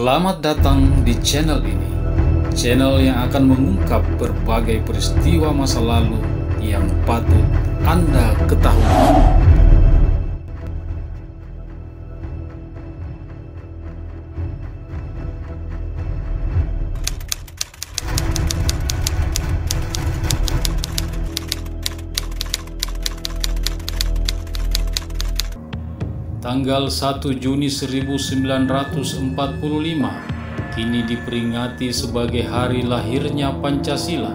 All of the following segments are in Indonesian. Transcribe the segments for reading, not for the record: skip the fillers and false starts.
Selamat datang di channel ini, channel yang akan mengungkap berbagai peristiwa masa lalu yang patut Anda ketahui. Tanggal 1 Juni 1945 kini diperingati sebagai hari lahirnya Pancasila.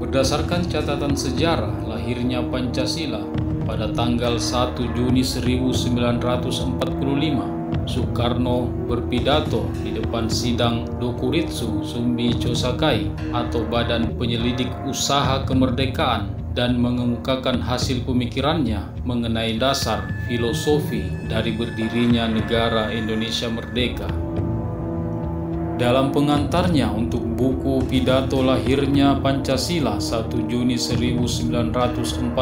Berdasarkan catatan sejarah lahirnya Pancasila pada tanggal 1 Juni 1945, Soekarno berpidato di depan sidang Dokuritsu Zumbi Chosakai atau Badan Penyelidik Usaha Kemerdekaan dan mengemukakan hasil pemikirannya mengenai dasar filosofi dari berdirinya negara Indonesia Merdeka. Dalam pengantarnya untuk buku pidato lahirnya Pancasila 1 Juni 1945,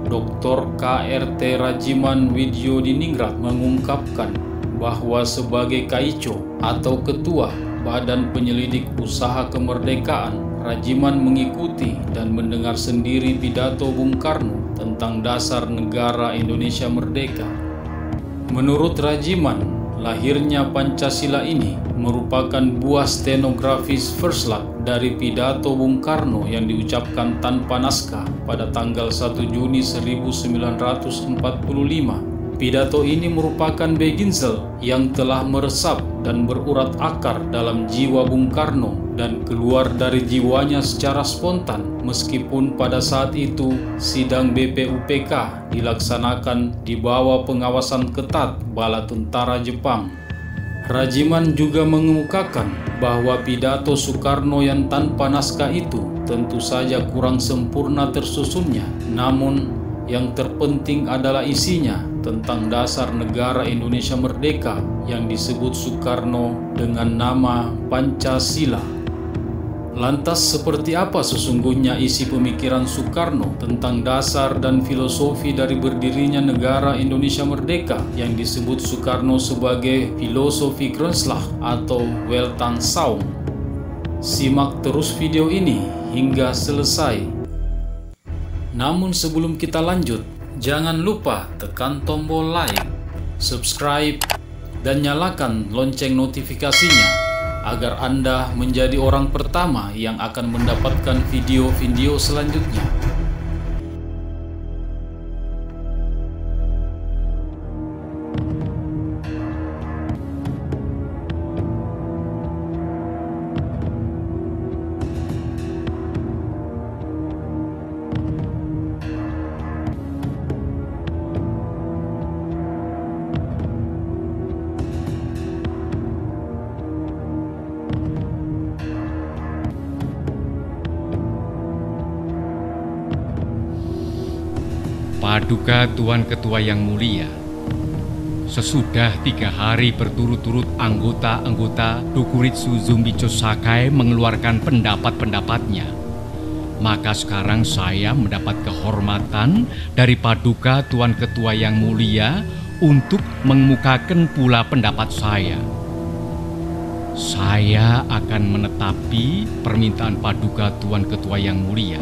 Dr. K.R.T. Rajiman Widyodiningrat mengungkapkan bahwa sebagai Kaico atau Ketua Badan Penyelidik Usaha Kemerdekaan, Rajiman mengikuti dan mendengar sendiri pidato Bung Karno tentang dasar negara Indonesia Merdeka. Menurut Rajiman, lahirnya Pancasila ini merupakan buah stenografis verslak dari pidato Bung Karno yang diucapkan tanpa naskah pada tanggal 1 Juni 1945. Pidato ini merupakan beginzel yang telah meresap dan berurat akar dalam jiwa Bung Karno dan keluar dari jiwanya secara spontan meskipun pada saat itu sidang BPUPK dilaksanakan di bawah pengawasan ketat bala tentara Jepang. Rajiman juga mengemukakan bahwa pidato Soekarno yang tanpa naskah itu tentu saja kurang sempurna tersusunnya, namun yang terpenting adalah isinya tentang dasar negara Indonesia Merdeka yang disebut Soekarno dengan nama Pancasila. Lantas seperti apa sesungguhnya isi pemikiran Soekarno tentang dasar dan filosofi dari berdirinya negara Indonesia Merdeka yang disebut Soekarno sebagai filosofi Grondslag atau Weltanschauung? Simak terus video ini hingga selesai. Namun sebelum kita lanjut, jangan lupa tekan tombol like, subscribe, dan nyalakan lonceng notifikasinya agar Anda menjadi orang pertama yang akan mendapatkan video-video selanjutnya. Paduka Tuan Ketua yang mulia, sesudah 3 hari berturut-turut anggota-anggota Dokuritsu Zumbi Chosakai mengeluarkan pendapat-pendapatnya, maka sekarang saya mendapat kehormatan dari Paduka Tuan Ketua yang mulia untuk mengemukakan pula pendapat saya. Saya akan menetapi permintaan Paduka Tuan Ketua yang mulia.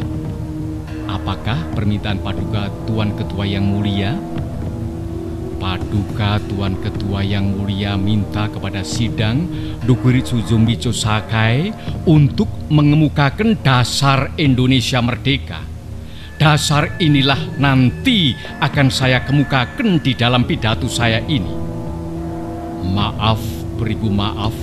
Apakah permintaan Paduka Tuan Ketua yang mulia? Paduka Tuan Ketua yang mulia minta kepada sidang Dokuritsu Zumbi Chosakai untuk mengemukakan dasar Indonesia Merdeka. Dasar inilah nanti akan saya kemukakan di dalam pidato saya ini. Maaf, beribu maaf,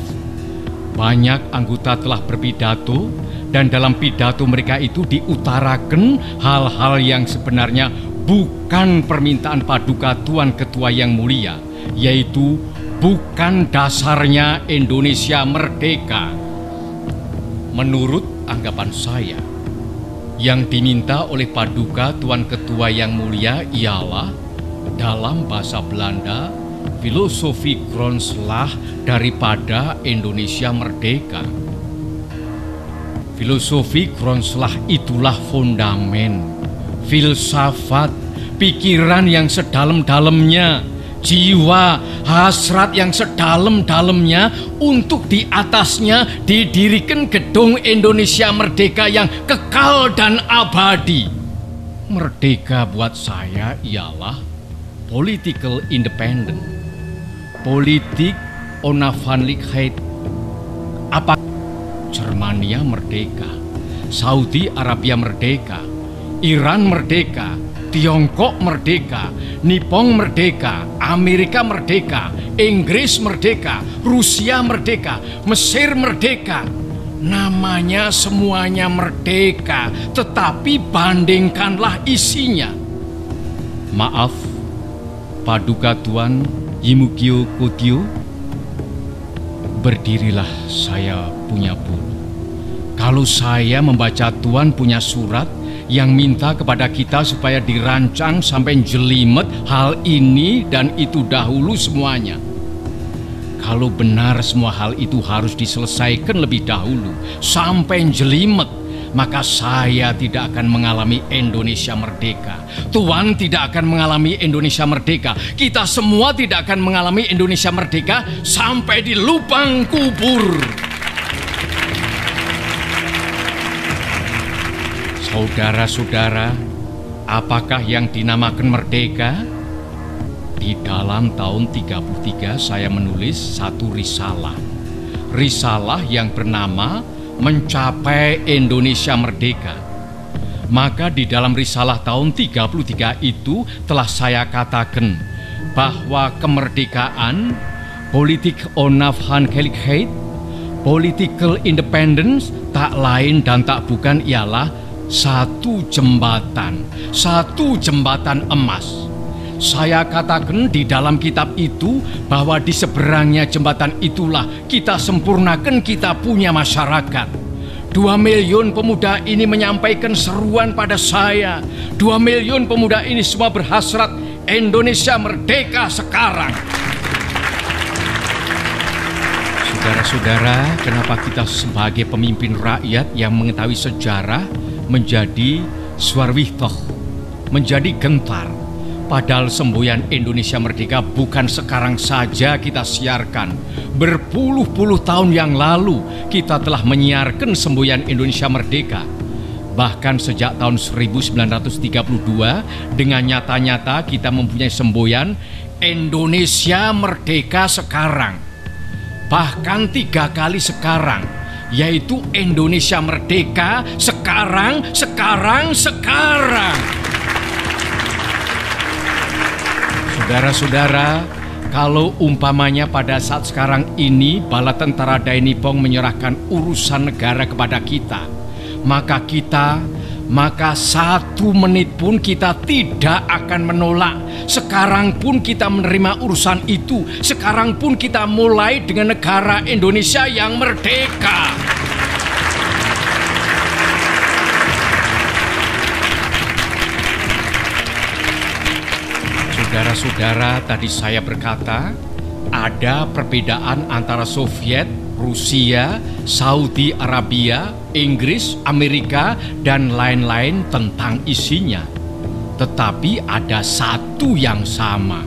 banyak anggota telah berpidato dan dalam pidato mereka itu diutarakan hal-hal yang sebenarnya bukan permintaan Paduka Tuan Ketua yang mulia, yaitu bukan dasarnya Indonesia Merdeka. Menurut anggapan saya, yang diminta oleh Paduka Tuan Ketua yang mulia ialah dalam bahasa Belanda filosofi Grondslag daripada Indonesia Merdeka. Filosofi Grondslag itulah fondamen, filsafat, pikiran yang sedalam-dalamnya jiwa, hasrat yang sedalam-dalamnya untuk di atasnya didirikan gedung Indonesia Merdeka yang kekal dan abadi. Merdeka buat saya ialah political independence, politik onafhanlikheid. Apa Jermania merdeka, Saudi Arabia merdeka, Iran merdeka, Tiongkok merdeka, Nippon merdeka, Amerika merdeka, Inggris merdeka, Rusia merdeka, Mesir merdeka. Namanya semuanya merdeka, tetapi bandingkanlah isinya. Maaf, Paduka Tuan Yimukyo Kotyo, berdirilah, saya punya bulu. Kalau saya membaca Tuan punya surat yang minta kepada kita supaya dirancang sampai jelimet hal ini dan itu dahulu semuanya. Kalau benar semua hal itu harus diselesaikan lebih dahulu sampai jelimet, maka saya tidak akan mengalami Indonesia merdeka. Tuan tidak akan mengalami Indonesia merdeka. Kita semua tidak akan mengalami Indonesia merdeka sampai di lubang kubur. Saudara-saudara, apakah yang dinamakan merdeka? Di dalam tahun 33 saya menulis satu risalah. Risalah yang bernama Mencapai Indonesia Merdeka. Maka di dalam risalah tahun 33 itu telah saya katakan bahwa kemerdekaan, politik onafhanlikheid, political independence tak lain dan tak bukan ialah satu jembatan emas. Saya katakan di dalam kitab itu bahwa di seberangnya jembatan itulah kita sempurnakan kita punya masyarakat. 2 miliun pemuda ini menyampaikan seruan pada saya. 2 miliun pemuda ini semua berhasrat Indonesia merdeka sekarang. Saudara-saudara, kenapa kita sebagai pemimpin rakyat yang mengetahui sejarah menjadi swarwihtoh, menjadi gentar? Padahal semboyan Indonesia merdeka bukan sekarang saja kita siarkan. Berpuluh-puluh tahun yang lalu kita telah menyiarkan semboyan Indonesia merdeka. Bahkan sejak tahun 1932 dengan nyata-nyata kita mempunyai semboyan Indonesia merdeka sekarang. Bahkan 3 kali sekarang, yaitu Indonesia merdeka sekarang. Saudara-saudara, kalau umpamanya pada saat sekarang ini bala tentara Dai Nippon menyerahkan urusan negara kepada kita, maka 1 menit pun kita tidak akan menolak. Sekarang pun kita menerima urusan itu. Sekarang pun kita mulai dengan negara Indonesia yang merdeka. Saudara-saudara, tadi saya berkata ada perbedaan antara Soviet, Rusia, Saudi Arabia, Inggris, Amerika, dan lain-lain tentang isinya. Tetapi ada satu yang sama,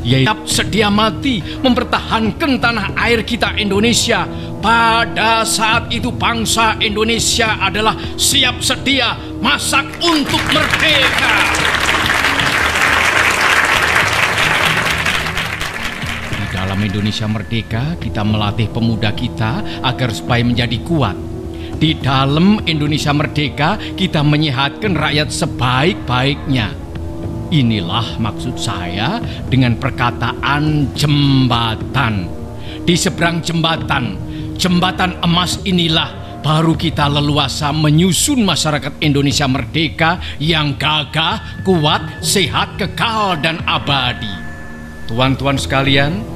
yaitu sedia mati mempertahankan tanah air kita Indonesia. Pada saat itu bangsa Indonesia adalah siap sedia masak untuk merdeka. Dalam Indonesia merdeka, kita melatih pemuda kita agar supaya menjadi kuat. Di dalam Indonesia merdeka, kita menyehatkan rakyat sebaik-baiknya. Inilah maksud saya dengan perkataan jembatan. Di seberang jembatan emas inilah baru kita leluasa menyusun masyarakat Indonesia merdeka yang gagah, kuat, sehat, kekal, dan abadi. Tuan-tuan sekalian,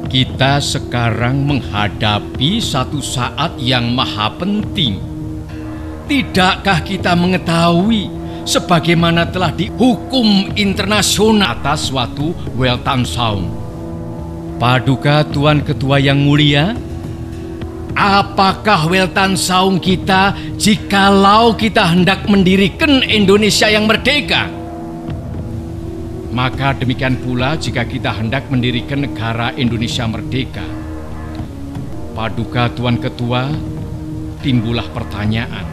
kita sekarang menghadapi satu saat yang maha penting. Tidakkah kita mengetahui sebagaimana telah dihukum internasional atas suatu Weltanschauung? Paduka Tuan Ketua yang mulia, apakah Weltanschauung kita jikalau kita hendak mendirikan Indonesia yang merdeka? Maka demikian pula jika kita hendak mendirikan negara Indonesia merdeka. Paduka Tuan Ketua, timbullah pertanyaan,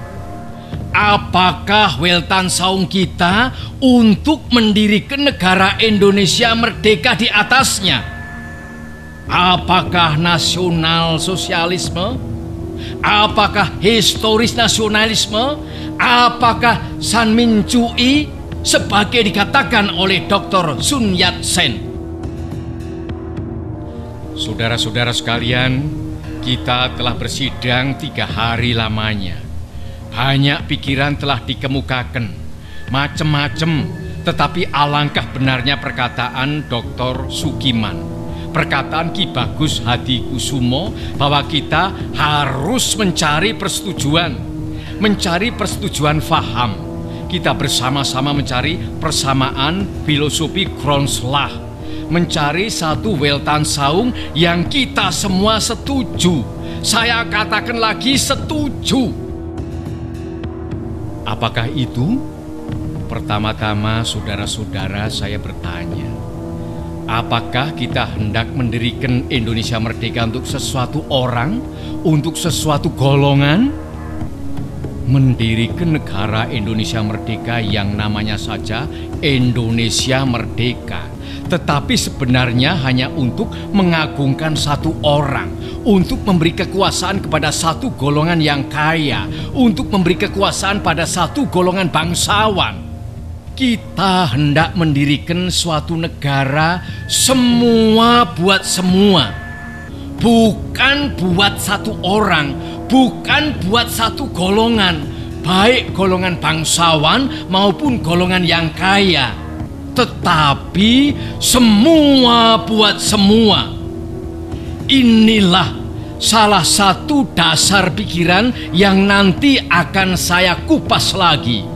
apakah Weltan Saung kita untuk mendirikan negara Indonesia merdeka di atasnya? Apakah nasional sosialisme? Apakah historis nasionalisme? Apakah Sanmincui sebagai dikatakan oleh Dr. Sun Yat-sen? Saudara-saudara sekalian, kita telah bersidang 3 hari lamanya. Banyak pikiran telah dikemukakan, macam-macam, tetapi alangkah benarnya perkataan Dr. Sukiman, perkataan Ki Bagus Hadikusumo, bahwa kita harus mencari persetujuan faham. Kita bersama-sama mencari persamaan filosofi Grondslag, mencari satu Weltan Saung yang kita semua setuju. Saya katakan lagi, setuju. Apakah itu? Pertama-tama, saudara-saudara, saya bertanya, apakah kita hendak mendirikan Indonesia merdeka untuk sesuatu orang, untuk sesuatu golongan? Mendirikan negara Indonesia merdeka yang namanya saja Indonesia merdeka, tetapi sebenarnya hanya untuk mengagungkan satu orang, untuk memberi kekuasaan kepada satu golongan yang kaya, untuk memberi kekuasaan pada satu golongan bangsawan. Kita hendak mendirikan suatu negara semua buat semua, bukan buat satu orang, bukan buat satu golongan, baik golongan bangsawan maupun golongan yang kaya, tetapi semua buat semua. Inilah salah satu dasar pikiran yang nanti akan saya kupas lagi.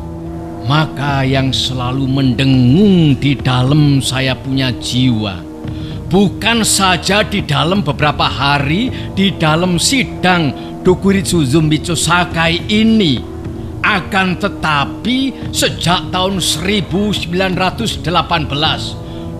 Maka yang selalu mendengung di dalam saya punya jiwa, bukan saja di dalam beberapa hari di dalam sidang Dokuritsu Zumbicho Sakai ini, akan tetapi sejak tahun 1918,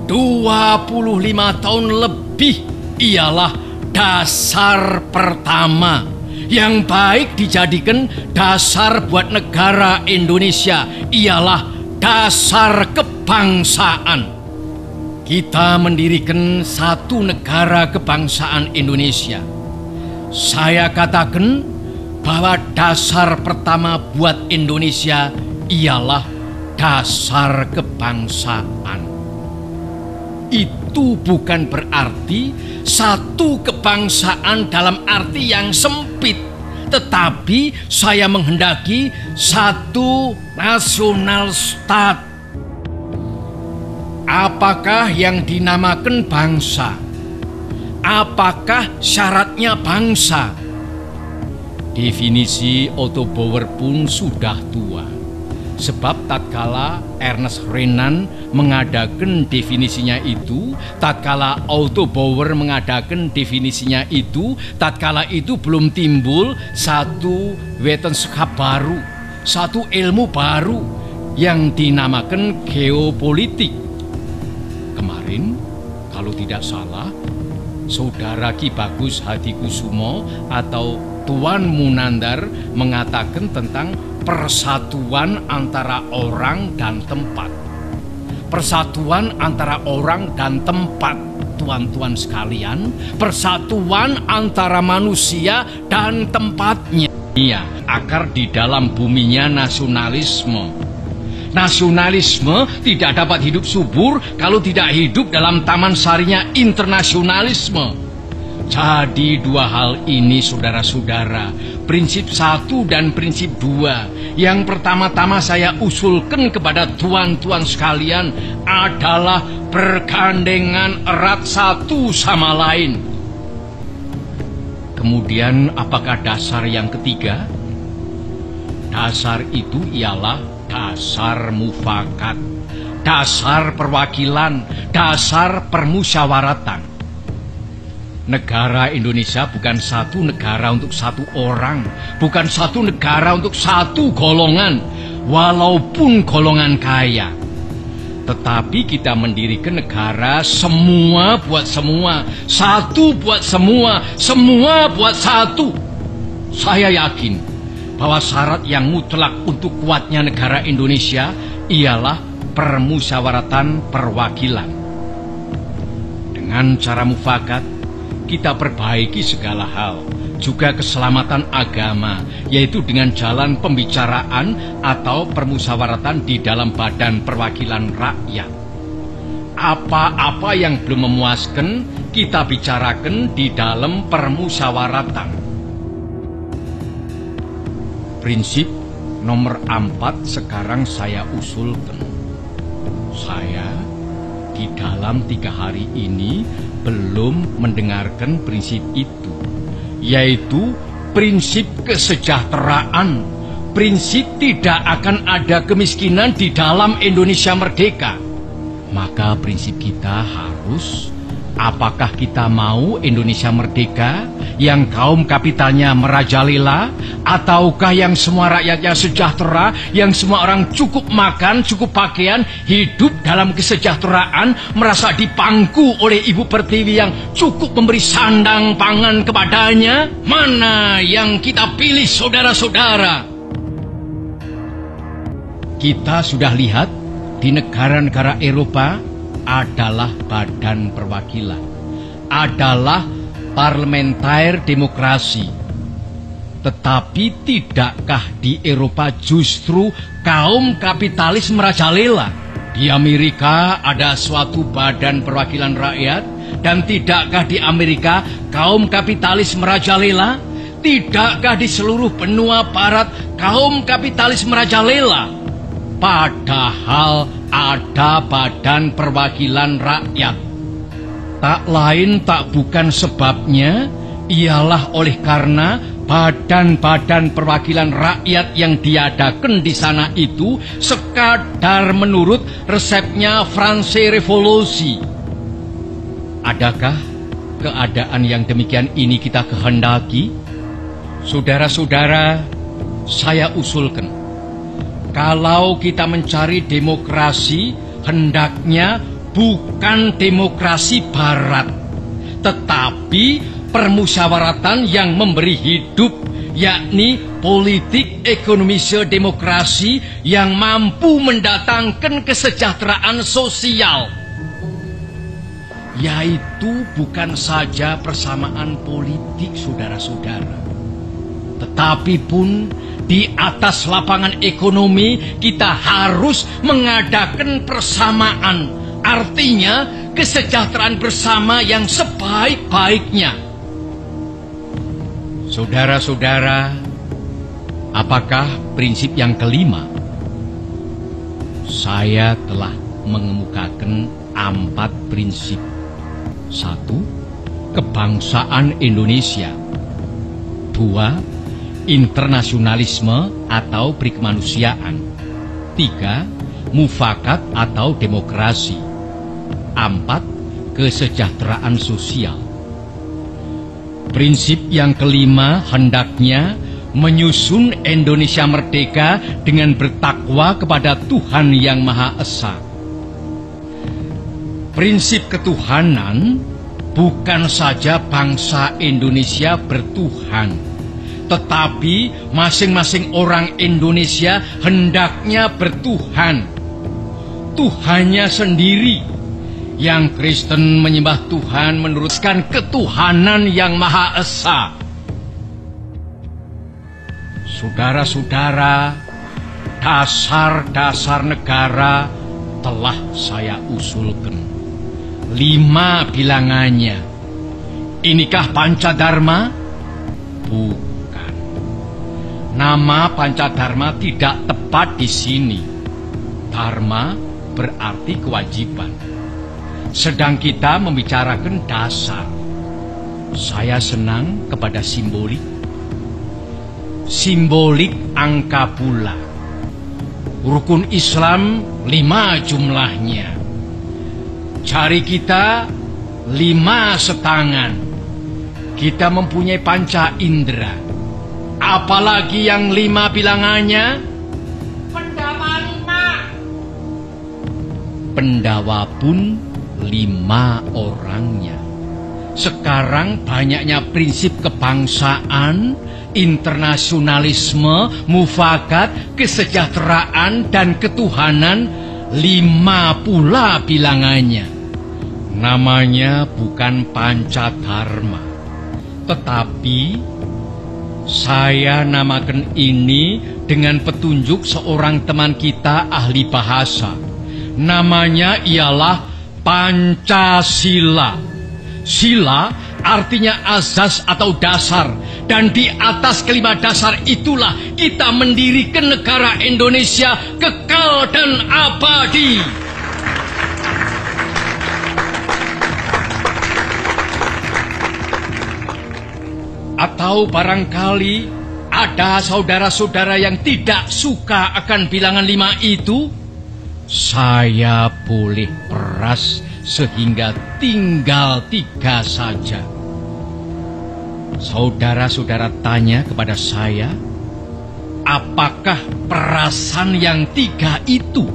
25 tahun lebih, ialah dasar pertama yang baik dijadikan dasar buat negara Indonesia, ialah dasar kebangsaan. Kita mendirikan satu negara kebangsaan Indonesia. Saya katakan bahwa dasar pertama buat Indonesia ialah dasar kebangsaan. Itu bukan berarti satu kebangsaan dalam arti yang sempit, tetapi saya menghendaki satu national state. Apakah yang dinamakan bangsa? Apakah syaratnya bangsa? Definisi Otto Bauer pun sudah tua. Sebab tatkala Ernest Renan mengadakan definisinya itu, tatkala Otto Bauer mengadakan definisinya itu, tatkala itu belum timbul satu wetenschap baru, satu ilmu baru yang dinamakan geopolitik. Kemarin, kalau tidak salah, Saudara Ki Bagus Hadikusumo atau Tuan Munandar mengatakan tentang persatuan antara orang dan tempat. Persatuan antara orang dan tempat, tuan-tuan sekalian, persatuan antara manusia dan tempatnya. Iya, akar di dalam buminya nasionalisme. Nasionalisme tidak dapat hidup subur kalau tidak hidup dalam taman sarinya internasionalisme. Jadi dua hal ini, saudara-saudara, prinsip 1 dan prinsip 2, yang pertama-tama saya usulkan kepada tuan-tuan sekalian adalah bergandengan erat satu sama lain. Kemudian apakah dasar yang ketiga? Dasar itu ialah dasar mufakat, dasar perwakilan, dasar permusyawaratan. Negara Indonesia bukan satu negara untuk satu orang, bukan satu negara untuk satu golongan, walaupun golongan kaya. Tetapi kita mendirikan negara semua buat semua, satu buat semua, semua buat satu. Saya yakin bahwa syarat yang mutlak untuk kuatnya negara Indonesia ialah permusyawaratan perwakilan. Dengan cara mufakat, kita perbaiki segala hal, juga keselamatan agama, yaitu dengan jalan pembicaraan atau permusyawaratan di dalam Badan Perwakilan Rakyat. Apa-apa yang belum memuaskan, kita bicarakan di dalam permusyawaratan. Prinsip nomor 4 sekarang saya usulkan. Saya di dalam 3 hari ini belum mendengarkan prinsip itu, yaitu prinsip kesejahteraan, prinsip tidak akan ada kemiskinan di dalam Indonesia merdeka. Maka prinsip kita harus, apakah kita mau Indonesia merdeka yang kaum kapitalnya merajalela, ataukah yang semua rakyatnya sejahtera, yang semua orang cukup makan, cukup pakaian, hidup dalam kesejahteraan, merasa dipangku oleh Ibu Pertiwi yang cukup memberi sandang pangan kepadanya? Mana yang kita pilih, saudara-saudara? Kita sudah lihat di negara-negara Eropa adalah badan perwakilan, adalah parlementer demokrasi. Tetapi tidakkah di Eropa justru kaum kapitalis merajalela? Di Amerika ada suatu badan perwakilan rakyat, dan tidakkah di Amerika kaum kapitalis merajalela? Tidakkah di seluruh benua barat kaum kapitalis merajalela? Padahal ada badan perwakilan rakyat. Tak lain tak bukan sebabnya ialah oleh karena badan-badan perwakilan rakyat yang diadakan di sana itu sekadar menurut resepnya Franse Revolusi. Adakah keadaan yang demikian ini kita kehendaki? Saudara-saudara, saya usulkan, kalau kita mencari demokrasi, hendaknya bukan demokrasi barat, tetapi permusyawaratan yang memberi hidup, yakni politik ekonomische demokrasi yang mampu mendatangkan kesejahteraan sosial. Yaitu bukan saja persamaan politik, saudara-saudara, tetapi pun di atas lapangan ekonomi kita harus mengadakan persamaan. Artinya kesejahteraan bersama yang sebaik-baiknya. Saudara-saudara, apakah prinsip yang kelima? Saya telah mengemukakan 4 prinsip. 1. Kebangsaan Indonesia. 2. Internasionalisme atau perikemanusiaan. 3. Mufakat atau demokrasi. 4. Kesejahteraan sosial. Prinsip yang kelima hendaknya menyusun Indonesia merdeka dengan bertakwa kepada Tuhan Yang Maha Esa. Prinsip ketuhanan bukan saja bangsa Indonesia bertuhan, tetapi masing-masing orang Indonesia hendaknya bertuhan. Tuhannya sendiri. Yang Kristen menyembah Tuhan menurutkan ketuhanan Yang Maha Esa. Saudara-saudara, dasar-dasar negara telah saya usulkan. 5 bilangannya. Inikah Pancadharma? Bukan. Nama Pancadharma tidak tepat di sini. Dharma berarti kewajiban. Sedang kita membicarakan dasar. Saya senang kepada simbolik. Simbolik angka pula. Rukun Islam 5 jumlahnya. Jari kita 5 setangan. Kita mempunyai panca indera. Apalagi yang 5 bilangannya? pendawa pun 5 orangnya. Sekarang banyaknya prinsip kebangsaan, internasionalisme, mufakat, kesejahteraan, dan ketuhanan, 5 pula bilangannya. Namanya bukan Pancadharma, tetapi saya namakan ini dengan petunjuk seorang teman kita ahli bahasa. Namanya ialah Pancasila. Sila artinya azas atau dasar, dan di atas kelima dasar itulah kita mendirikan negara Indonesia kekal dan abadi. Atau barangkali ada saudara-saudara yang tidak suka akan bilangan 5 itu, saya boleh peras sehingga tinggal 3 saja. Saudara-saudara tanya kepada saya, apakah perasan yang 3 itu?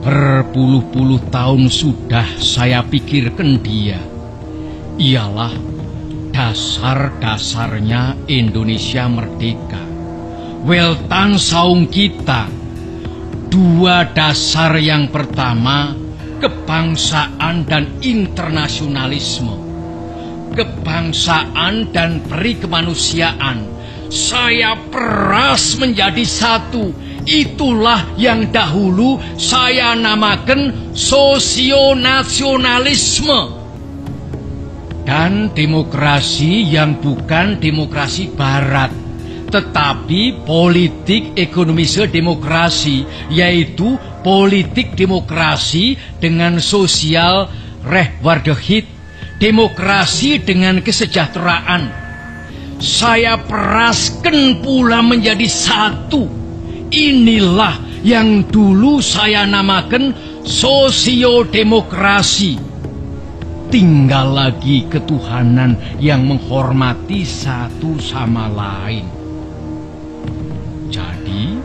Berpuluh-puluh tahun sudah saya pikirkan dia. Ialah dasar-dasarnya Indonesia merdeka. Weltan saung kita. 2 dasar yang pertama, kebangsaan dan internasionalisme. Kebangsaan dan peri kemanusiaan saya peras menjadi satu. Itulah yang dahulu saya namakan sosionasionalisme. Dan demokrasi yang bukan demokrasi barat, tetapi politik ekonomisme demokrasi, yaitu politik demokrasi dengan sosial rechtvaardigheid, demokrasi dengan kesejahteraan. Saya peraskan pula menjadi satu. Inilah yang dulu saya namakan sosiodemokrasi. Tinggal lagi ketuhanan yang menghormati satu sama lain. Jadi,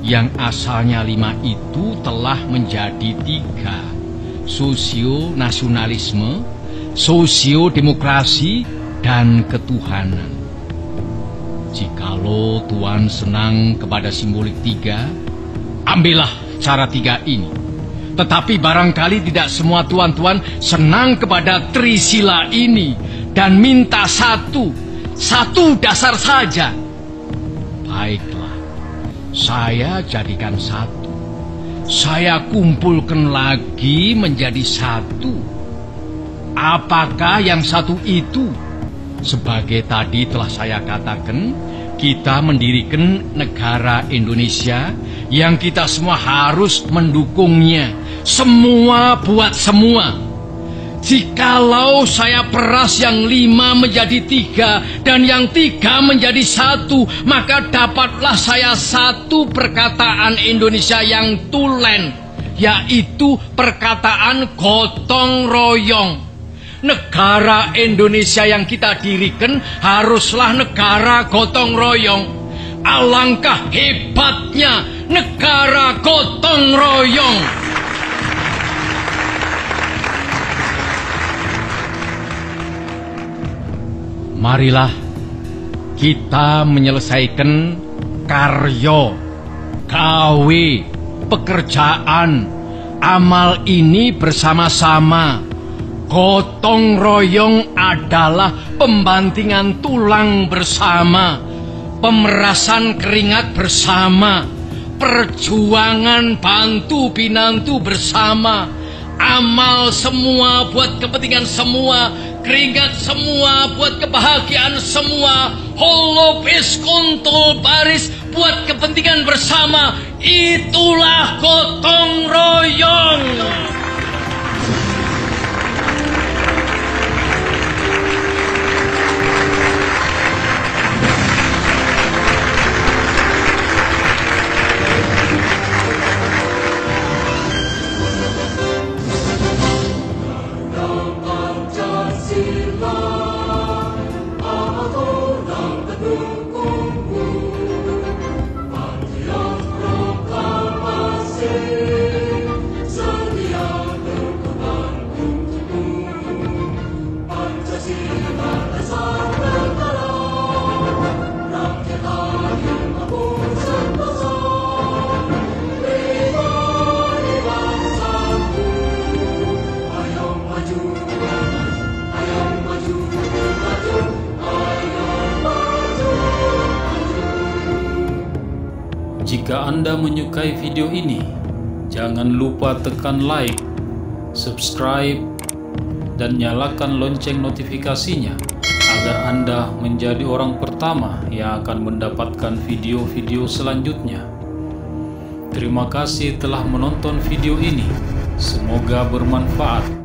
yang asalnya 5 itu telah menjadi 3. Sosionasionalisme, sosiodemokrasi, dan ketuhanan. Jikalau Tuhan senang kepada simbolik 3, ambillah cara 3 ini. Tetapi barangkali tidak semua tuan-tuan senang kepada Trisila ini dan minta satu dasar saja. Baiklah, saya jadikan 1. Saya kumpulkan lagi menjadi 1. Apakah yang 1 itu? Sebagai tadi telah saya katakan, kita mendirikan negara Indonesia yang kita semua harus mendukungnya. Semua buat semua. Jikalau saya peras yang 5 menjadi 3 dan yang 3 menjadi 1, maka dapatlah saya 1 perkataan Indonesia yang tulen, yaitu perkataan gotong royong. Negara Indonesia yang kita dirikan haruslah negara gotong royong. Alangkah hebatnya negara gotong royong. Marilah kita menyelesaikan karya, gawe, pekerjaan, amal ini bersama-sama. Gotong royong adalah pembantingan tulang bersama, pemerasan keringat bersama, perjuangan bantu pinantu bersama, amal semua buat kepentingan semua, keringat semua buat kebahagiaan semua, holopis kontol baris buat kepentingan bersama. Itulah gotong royong. Sedia Jika Anda menyukai video ini, jangan lupa tekan like, subscribe, dan nyalakan lonceng notifikasinya agar Anda menjadi orang pertama yang akan mendapatkan video-video selanjutnya. Terima kasih telah menonton video ini. Semoga bermanfaat.